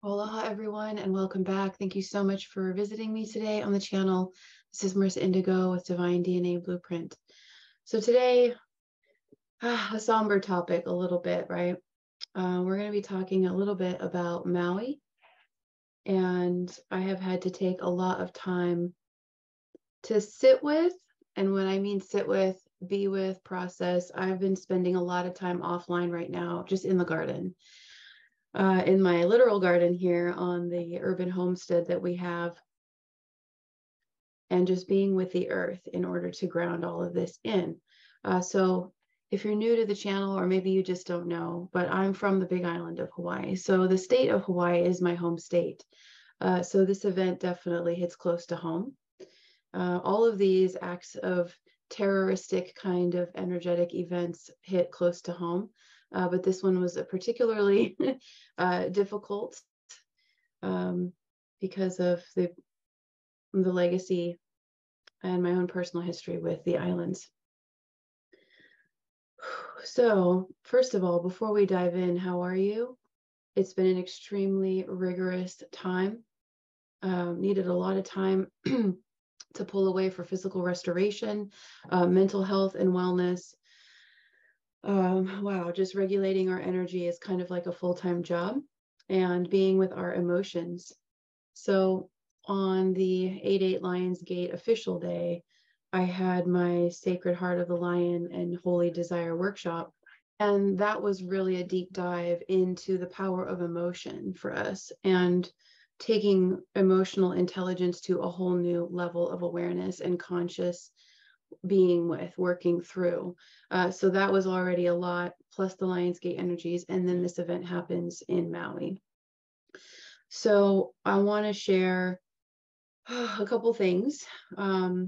Aloha everyone and welcome back. Thank you so much for visiting me today on the channel. This is MerissaIndigo with Divine DNA Blueprint. So today, a somber topic a little bit, right? We're going to be talking a little bit about Maui, and I have had to take a lot of time to sit with, and when I mean sit with, be with, process. I've been spending a lot of time offline right now, just in the garden. In my literal garden here on the urban homestead that we have, and just being with the earth in order to ground all of this in. So if you're new to the channel, or maybe you just don't know, but I'm from the Big Island of Hawaii. So the state of Hawaii is my home state. So this event definitely hits close to home. All of these acts of terroristic kind of energetic events hit close to home. But this one was a particularly difficult because of the legacy and my own personal history with the islands. So first of all, before we dive in, how are you? It's been an extremely rigorous time. Needed a lot of time to pull away for physical restoration, mental health and wellness. Wow, just regulating our energy is kind of like a full-time job, and being with our emotions. So on the 8/8 Lions Gate official day, I had my Sacred Heart of the Lion and Holy Desire workshop. And that was really a deep dive into the power of emotion for us, and taking emotional intelligence to a whole new level of awareness and conscious being with, working through. So that was already a lot, plus the Lionsgate energies. And then this event happens in Maui. So I want to share a couple things. I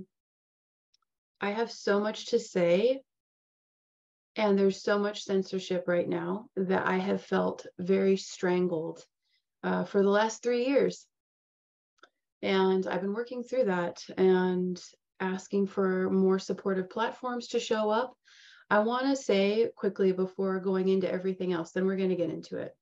have so much to say, and there's so much censorship right now that I have felt very strangled for the last 3 years. And I've been working through that and asking for more supportive platforms to show up. I want to say quickly before going into everything else, then we're going to get into it.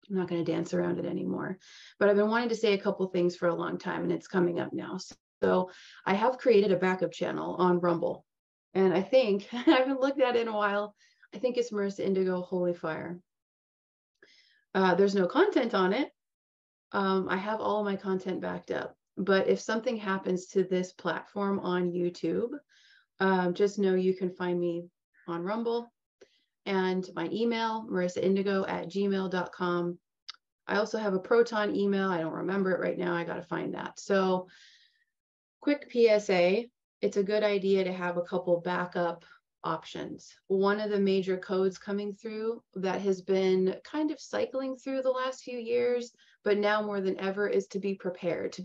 I'm not going to dance around it anymore, but I've been wanting to say a couple things for a long time, and it's coming up now. So I have created a backup channel on Rumble, and I think I haven't looked at it in a while. I think it's MerissaIndigo Holy Fire. There's no content on it. I have all of my content backed up, but if something happens to this platform on YouTube, just know you can find me on Rumble, and my email, MerissaIndigo@gmail.com. I also have a Proton email. I don't remember it right now. I got to find that. So quick PSA, it's a good idea to have a couple backup options. One of the major codes coming through that has been kind of cycling through the last few years, but now more than ever, is to be prepared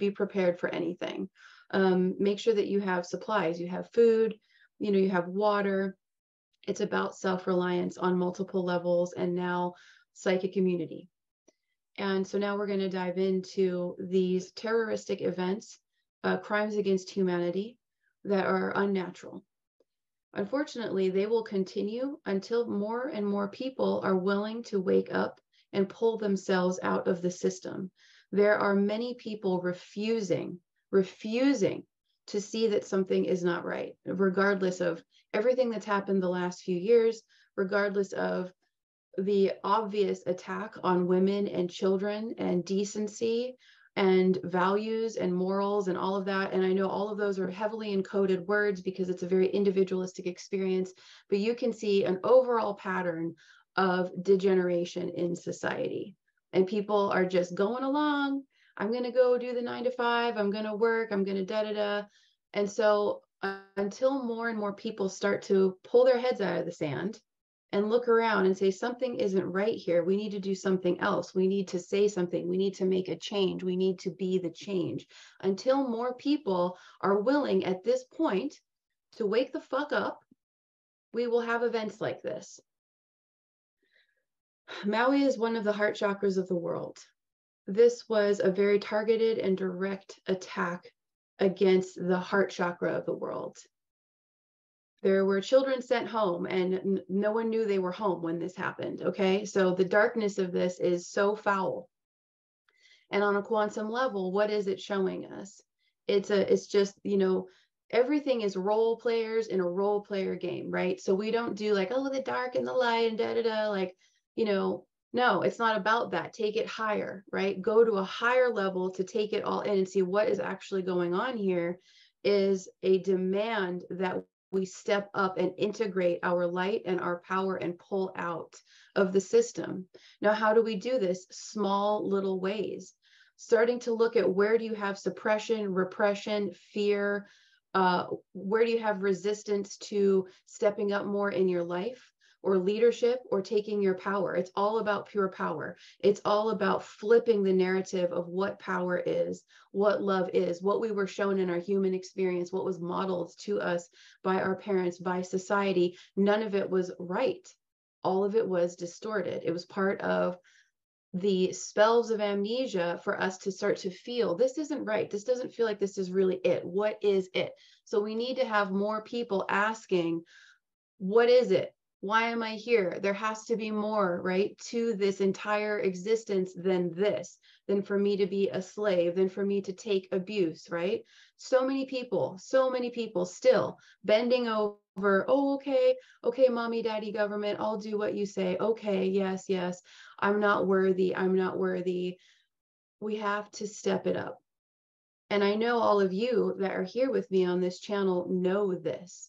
for anything. Make sure that you have supplies, you have food, you have water. It's about self-reliance on multiple levels, and now psychic immunity. And so now we're going to dive into these terroristic events, crimes against humanity that are unnatural. Unfortunately, they will continue until more and more people are willing to wake up and pull themselves out of the system. There are many people refusing to see that something is not right, regardless of everything that's happened the last few years, regardless of the obvious attack on women and children and decency and values and morals and all of that. And I know all of those are heavily encoded words because it's a very individualistic experience, but you can see an overall pattern of degeneration in society. And people are just going along. I'm going to go do the 9 to 5. I'm going to work. I'm going to da-da-da. And so until more and more people start to pull their heads out of the sand and look around and say, something isn't right here, we need to do something else. We need to say something. We need to make a change. We need to be the change. Until more people are willing at this point to wake the fuck up, we will have events like this. Maui is one of the heart chakras of the world. This was a very targeted and direct attack against the heart chakra of the world. There were children sent home, and no one knew they were home when this happened, okay? So the darkness of this is so foul. And on a quantum level, what is it showing us? It's just, you know, everything is role players in a role player game, right? So we don't do like, oh, the dark and the light and da da da, like, you know, no, it's not about that. Take it higher, right? Go to a higher level to take it all in and see what is actually going on here. Is a demand that we step up and integrate our light and our power and pull out of the system. Now, how do we do this? Small little ways. Starting to look at where do you have suppression, repression, fear, where do you have resistance to stepping up more in your life or leadership or taking your power? It's all about pure power. It's all about flipping the narrative of what power is, what love is, what we were shown in our human experience, what was modeled to us by our parents, by society. None of it was right. All of it was distorted. It was part of the spells of amnesia for us to start to feel this isn't right. This doesn't feel like this is really it. What is it? So we need to have more people asking, what is it? Why am I here? There has to be more, right, to this entire existence than this, than for me to be a slave, than for me to take abuse, right? So many people still bending over, oh, okay, mommy, daddy, government, I'll do what you say. Okay, yes, I'm not worthy. We have to step it up. And I know all of you that are here with me on this channel know this.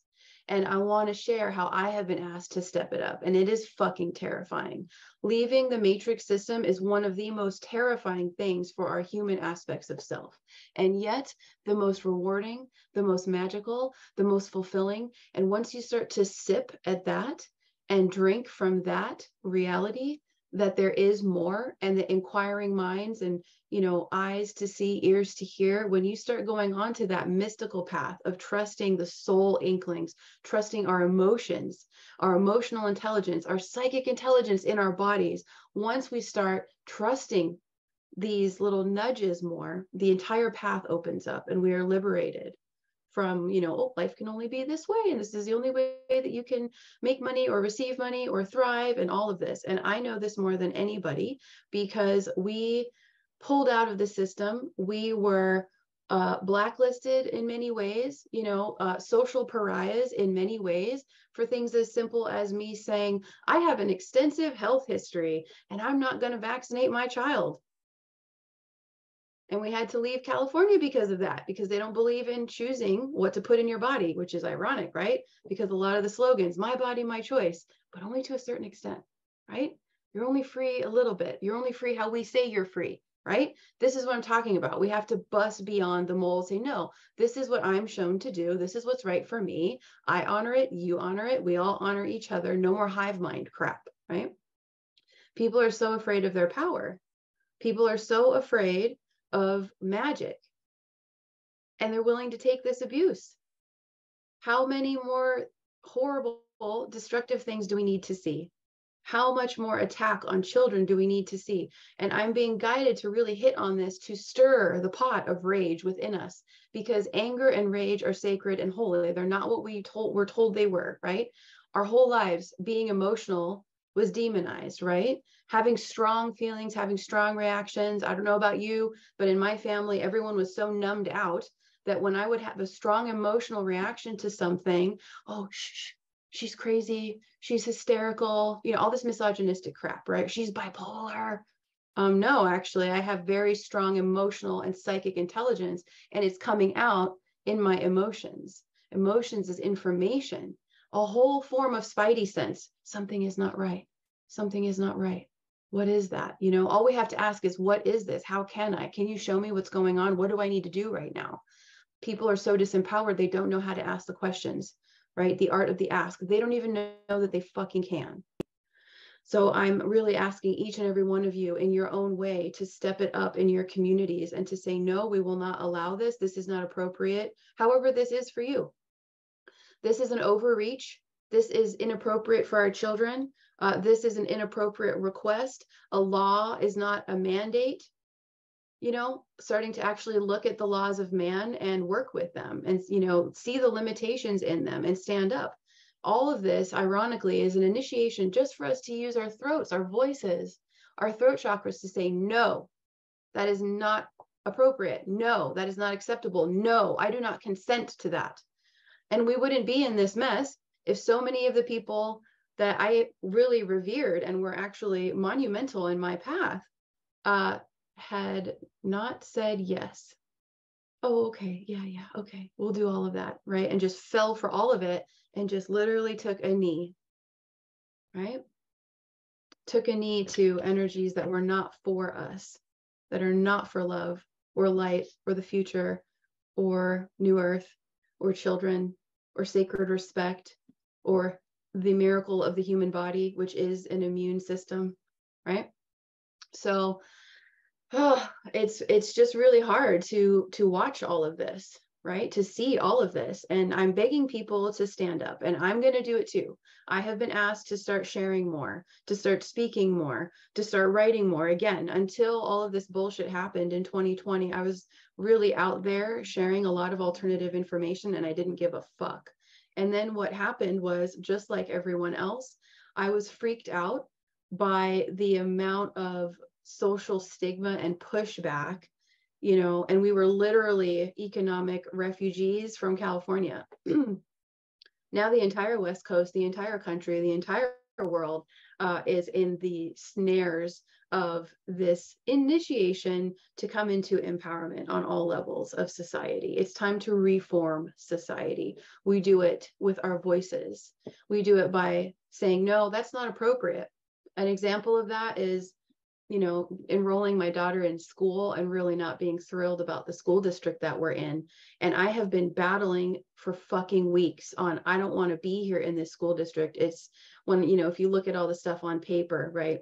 And I want to share how I have been asked to step it up. And it is fucking terrifying. Leaving the matrix system is one of the most terrifying things for our human aspects of self. And yet the most rewarding, the most magical, the most fulfilling. And once you start to sip at that and drink from that reality, that there is more, and the inquiring minds and, you know, eyes to see, ears to hear, when you start going on to that mystical path of trusting the soul inklings, trusting our emotions, our emotional intelligence, our psychic intelligence in our bodies, once we start trusting these little nudges more, the entire path opens up and we are liberated from, you know, oh, life can only be this way, and this is the only way that you can make money or receive money or thrive, and all of this. And I know this more than anybody because we pulled out of the system. We were blacklisted in many ways, you know, social pariahs in many ways, for things as simple as me saying, I have an extensive health history and I'm not going to vaccinate my child. And we had to leave California because of that, because they don't believe in choosing what to put in your body, which is ironic, right? Because a lot of the slogans, my body, my choice, but only to a certain extent, right? You're only free a little bit. You're only free how we say you're free, right? This is what I'm talking about. We have to bust beyond the mold, say, no, this is what I'm shown to do. This is what's right for me. I honor it. You honor it. We all honor each other. No more hive mind crap, right? People are so afraid of their power. People are so afraid of magic, and they're willing to take this abuse. How many more horrible, destructive things do we need to see? How much more attack on children do we need to see? And I'm being guided to really hit on this, to stir the pot of rage within us, because anger and rage are sacred and holy. They're not what we're told they were, right? Our whole lives being emotional was demonized, right? Having strong feelings, having strong reactions. I don't know about you, but in my family, everyone was so numbed out that when I would have a strong emotional reaction to something, oh, she's crazy, she's hysterical, you know, all this misogynistic crap, right? She's bipolar. No, actually, I have very strong emotional and psychic intelligence, and it's coming out in my emotions. Emotions is information, a whole form of spidey sense. Something is not right. Something is not right. What is that? You know, all we have to ask is, what is this? How can you show me what's going on? What do I need to do right now? People are so disempowered. They don't know how to ask the questions, right? The art of the ask. They don't even know that they fucking can. So I'm really asking each and every one of you in your own way to step it up in your communities and to say, no, we will not allow this. This is not appropriate. However, this is for you. This is an overreach. This is inappropriate for our children. This is an inappropriate request. A law is not a mandate. You know, starting to actually look at the laws of man and work with them and, you know, see the limitations in them and stand up. All of this, ironically, is an initiation just for us to use our throats, our voices, our throat chakras to say, no, that is not appropriate. No, that is not acceptable. No, I do not consent to that. And we wouldn't be in this mess if so many of the people that I really revered and were actually monumental in my path had not said yes. Oh, okay. Yeah. Okay. We'll do all of that. Right. And just fell for all of it and just literally took a knee. Right. Took a knee to energies that were not for us, that are not for love or light or the future or new earth or children or sacred respect or the miracle of the human body, which is an immune system. Right. So it's just really hard to watch all of this, right? To see all of this. And I'm begging people to stand up, and I'm going to do it too. I have been asked to start sharing more, to start speaking more, to start writing more. Again, until all of this bullshit happened in 2020, I was really out there sharing a lot of alternative information, and I didn't give a fuck. And then what happened was, just like everyone else, I was freaked out by the amount of social stigma and pushback, you know, and we were literally economic refugees from California. Now the entire West Coast, the entire country, the entire world is in the snares of this initiation to come into empowerment on all levels of society. It's time to reform society. We do it with our voices. We do it by saying, no, that's not appropriate. An example of that is, you know, enrolling my daughter in school and really not being thrilled about the school district that we're in. And I have been battling for fucking weeks on, I don't want to be here in this school district. It's when, you know, if you look at all the stuff on paper, right?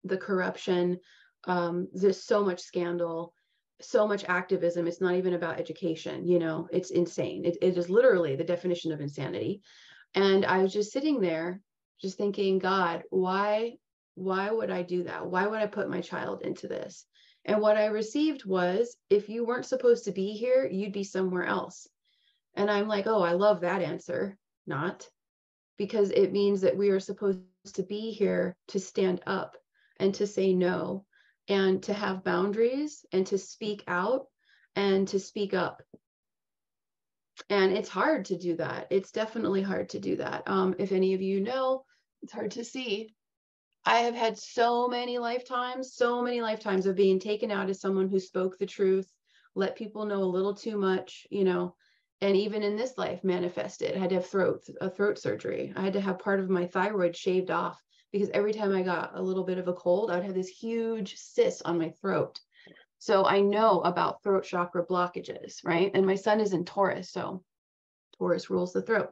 The corruption, there's so much scandal, so much activism. It's not even about education, you know, it's insane. It is literally the definition of insanity. And I was just sitting there just thinking, God, why would I do that? Why would I put my child into this? And what I received was, if you weren't supposed to be here, you'd be somewhere else. And I'm like, oh, I love that answer. Not, because it means that we are supposed to be here to stand up and to say no and to have boundaries and to speak out and to speak up. And it's hard to do that. It's definitely hard to do that. If any of you know, it's hard to see. I have had so many lifetimes of being taken out as someone who spoke the truth, let people know a little too much, you know, and even in this life manifested. I had to have a throat surgery. I had to have part of my thyroid shaved off because every time I got a little bit of a cold, I would have this huge cyst on my throat. So I know about throat chakra blockages, right? And my sun is in Taurus, so Taurus rules the throat.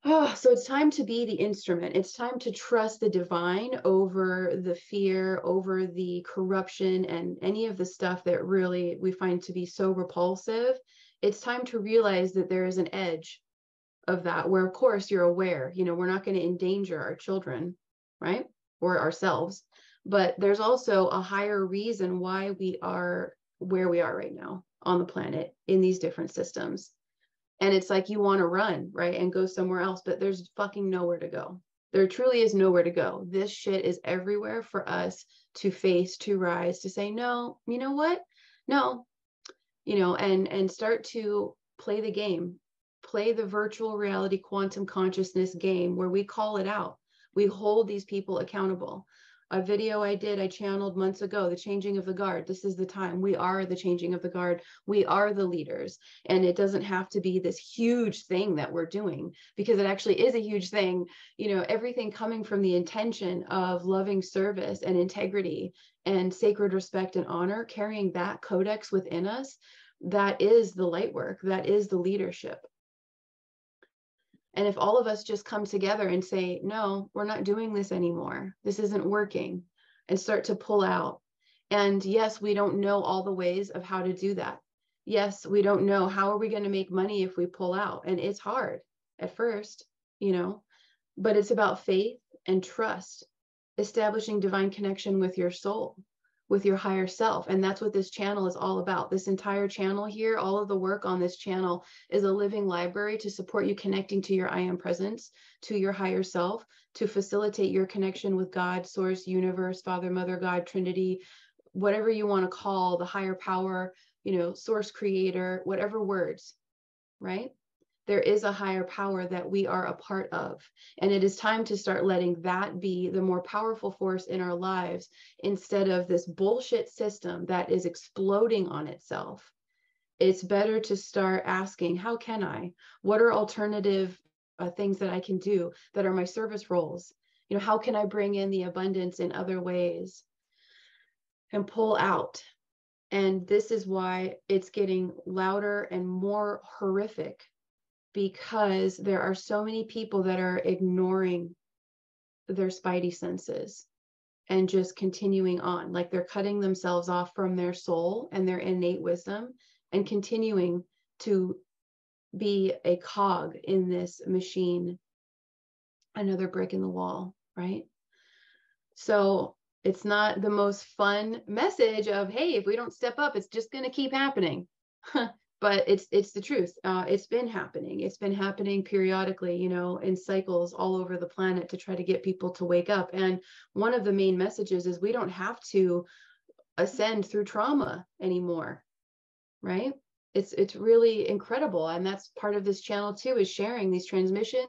Oh, so it's time to be the instrument. It's time to trust the divine over the fear, over the corruption, and any of the stuff that really we find to be so repulsive. It's time to realize that there is an edge of that where, of course, you're aware, you know, we're not going to endanger our children, right? Or ourselves. But there's also a higher reason why we are where we are right now on the planet in these different systems. And it's like you want to run, right, and go somewhere else, but there's fucking nowhere to go. There truly is nowhere to go. This shit is everywhere for us to face, to rise, to say, no, you know what? No, you know, and start to play the game, play the virtual reality quantum consciousness game where we call it out. We hold these people accountable. A video I channeled months ago, the changing of the guard. This is the time. We are the changing of the guard. We are the leaders. And it doesn't have to be this huge thing that we're doing, because it actually is a huge thing. You know, everything coming from the intention of loving service and integrity and sacred respect and honor, carrying that codex within us, that is the light work. That is the leadership. And if all of us just come together and say, no, we're not doing this anymore, this isn't working, and start to pull out. And yes, we don't know all the ways of how to do that. Yes, we don't know how are we going to make money if we pull out. And it's hard at first, you know, but it's about faith and trust, establishing divine connection with your soul, with your higher self. And that's what this channel is all about. This entire channel here, all of the work on this channel is a living library to support you connecting to your I am presence, to your higher self, to facilitate your connection with God, source, universe, Father, Mother, God, Trinity, whatever you want to call the higher power, source creator, whatever words, right? There is a higher power that we are a part of. And it is time to start letting that be the more powerful force in our lives instead of this bullshit system that is exploding on itself. It's better to start asking, how can I? What are alternative things that I can do that are my service roles? How can I bring in the abundance in other ways and pull out? And this is why it's getting louder and more horrific, because there are so many people that are ignoring their spidey senses and just continuing on, like they're cutting themselves off from their soul and their innate wisdom and continuing to be a cog in this machine, another brick in the wall, right? So it's not the most fun message of, hey, if we don't step up, it's just going to keep happening. But it's the truth. It's been happening. It's been happening periodically, in cycles all over the planet to try to get people to wake up. And one of the main messages is we don't have to ascend through trauma anymore, right? It's really incredible. And that's part of this channel too, is sharing these transmissions,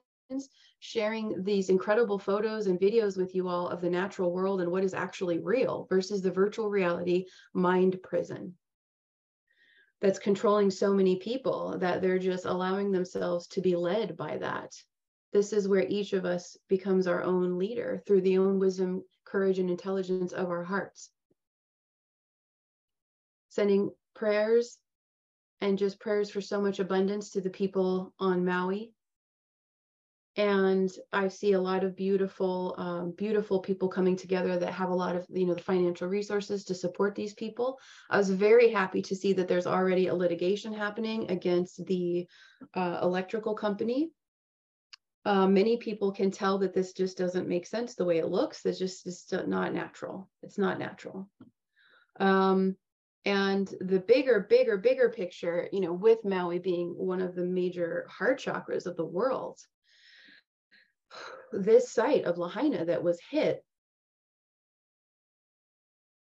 sharing these incredible photos and videos with you all of the natural world and what is actually real versus the virtual reality mind prison that's controlling so many people that they're just allowing themselves to be led by that. This is where each of us becomes our own leader through the own wisdom, courage, and intelligence of our hearts. Sending prayers and just prayers for so much abundance to the people on Maui. And I see a lot of beautiful, beautiful people coming together that have a lot of, the financial resources to support these people. I was very happy to see that there's already a litigation happening against the electrical company. Many people can tell that this just doesn't make sense the way it looks. It's just not natural. It's not natural. And the bigger picture, with Maui being one of the major heart chakras of the world, this site of Lahaina that was hit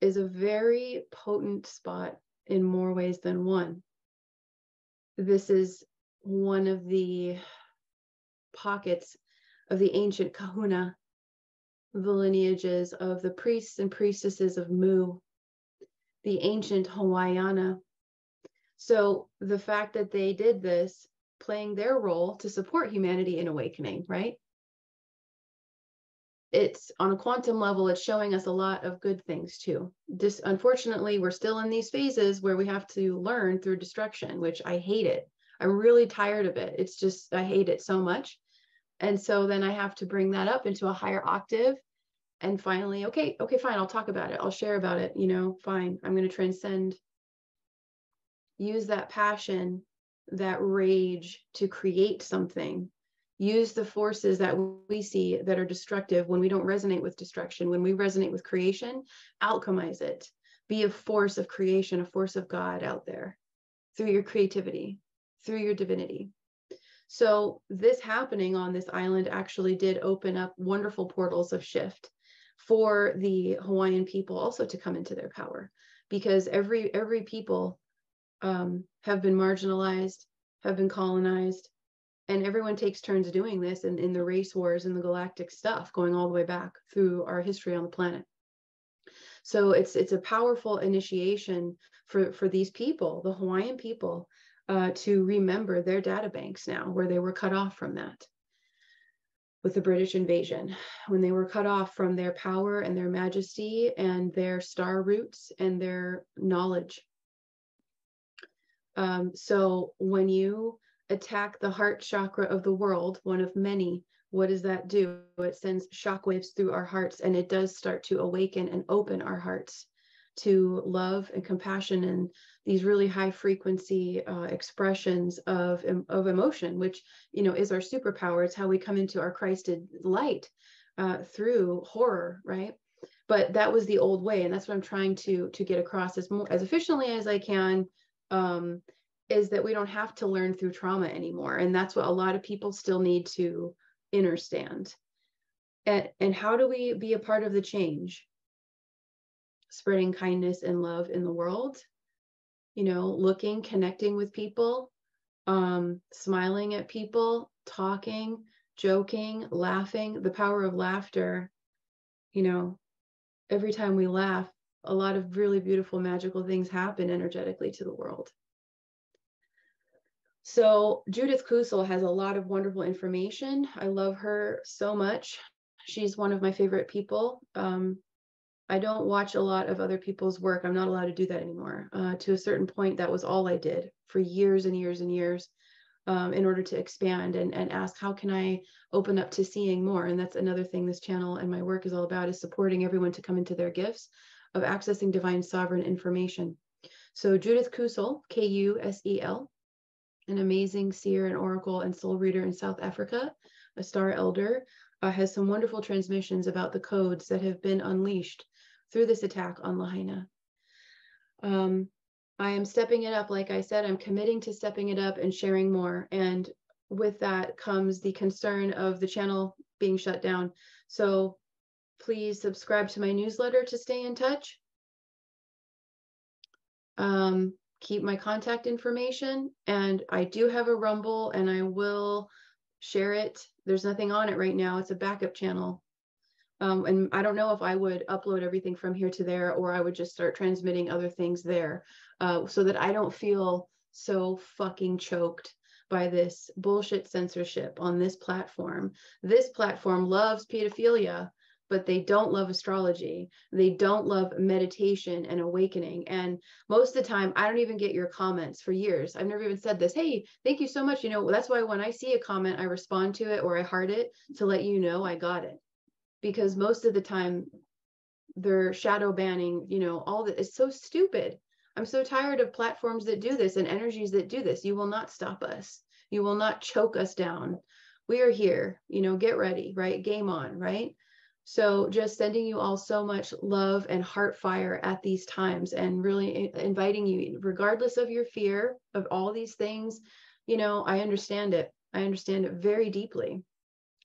is a very potent spot in more ways than one. This is one of the pockets of the ancient kahuna, the lineages of the priests and priestesses of Mu, the ancient Hawaiiana. So the fact that they did this, playing their role to support humanity in awakening, right? It's on a quantum level, it's showing us a lot of good things too. Unfortunately, we're still in these phases where we have to learn through destruction, which I hate it. I'm really tired of it. It's just, I hate it so much. And so then I have to bring that up into a higher octave and finally, okay, fine, I'll talk about it. I'll share about it, fine. I'm going to transcend, use that passion, that rage to create something. Use the forces that we see that are destructive when we don't resonate with destruction. When we resonate with creation, alchemize it. Be a force of creation, a force of God out there through your creativity, through your divinity. So this happening on this island actually did open up wonderful portals of shift for the Hawaiian people also to come into their power, because every people have been marginalized, have been colonized. And everyone takes turns doing this in the race wars and the galactic stuff going all the way back through our history on the planet. So it's a powerful initiation for these people, the Hawaiian people, to remember their data banks now, where they were cut off from that with the British invasion, when they were cut off from their power and their majesty and their star roots and their knowledge. So when you attack the heart chakra of the world, one of many, what does that do? It sends shockwaves through our hearts, and it does start to awaken and open our hearts to love and compassion and these really high frequency expressions of emotion, which is our superpower. It's how we come into our Christed light through horror, right? But that was the old way, and that's what I'm trying to get across as efficiently as I can. Is that we don't have to learn through trauma anymore. And that's what a lot of people still need to understand. And how do we be a part of the change? spreading kindness and love in the world, you know, looking, connecting with people, smiling at people, talking, joking, laughing. The power of laughter, you know, every time we laugh, a lot of really beautiful, magical things happen energetically to the world. So Judith Kusel has a lot of wonderful information. I love her so much. She's one of my favorite people. I don't watch a lot of other people's work. I'm not allowed to do that anymore. To a certain point, that was all I did for years and years and years, in order to expand and ask, how can I open up to seeing more? And that's another thing this channel and my work is all about, is supporting everyone to come into their gifts of accessing divine sovereign information. So Judith Kusel, Kusel, an amazing seer and oracle and soul reader in South Africa, a star elder, has some wonderful transmissions about the codes that have been unleashed through this attack on Lahaina. I am stepping it up. Like I said, I'm committing to stepping it up and sharing more. And with that comes the concern of the channel being shut down. So please subscribe to my newsletter to stay in touch. Keep my contact information, and I do have a Rumble, and I will share it. There's nothing on it right now. It's a backup channel. And I don't know if I would upload everything from here to there, or I would just start transmitting other things there, so that I don't feel so fucking choked by this bullshit censorship on this platform. This platform loves pedophilia, but they don't love astrology. They don't love meditation and awakening. And most of the time, I don't even get your comments for years. I've never even said this. Hey, thank you so much. You know, that's why when I see a comment, I respond to it or I heart it to let you know I got it. Because most of the time, they're shadow banning, you know, all that. It's so stupid. I'm so tired of platforms that do this and energies that do this. You will not stop us. You will not choke us down. We are here, you know, get ready, right? Game on, right? So just sending you all so much love and heart fire at these times, and really inviting you, regardless of your fear of all these things, you know, I understand it. I understand it very deeply.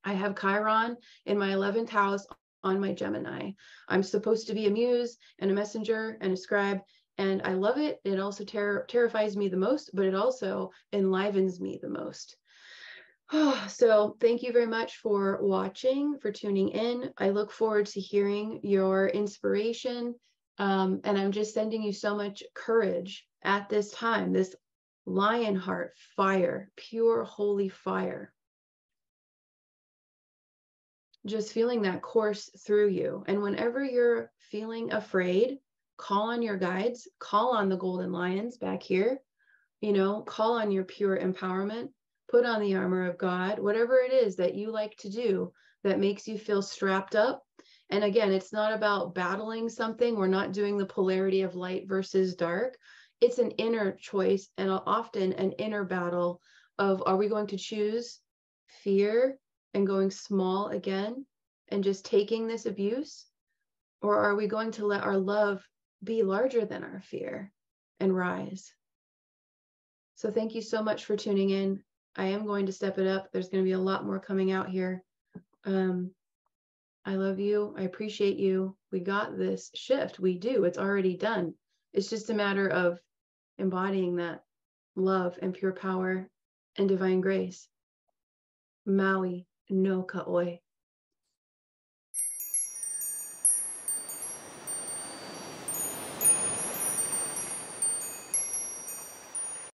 I have Chiron in my 11th house on my Gemini. I'm supposed to be a muse and a messenger and a scribe, and I love it. It also terrifies me the most, but it also enlivens me the most. So thank you very much for watching, for tuning in. I look forward to hearing your inspiration. And I'm just sending you so much courage at this time, this lion heart fire, pure holy fire. Just feeling that course through you. And whenever you're feeling afraid, call on your guides, call on the golden lions back here, you know, call on your pure empowerment. Put on the armor of God, whatever it is that you like to do that makes you feel strapped up. And again, it's not about battling something. We're not doing the polarity of light versus dark. It's an inner choice, and often an inner battle of, are we going to choose fear and going small again and just taking this abuse? Or are we going to let our love be larger than our fear and rise? So thank you so much for tuning in. I am going to step it up. There's going to be a lot more coming out here. I love you. I appreciate you. We got this shift. We do. It's already done. It's just a matter of embodying that love and pure power and divine grace. Maui no ka'oi.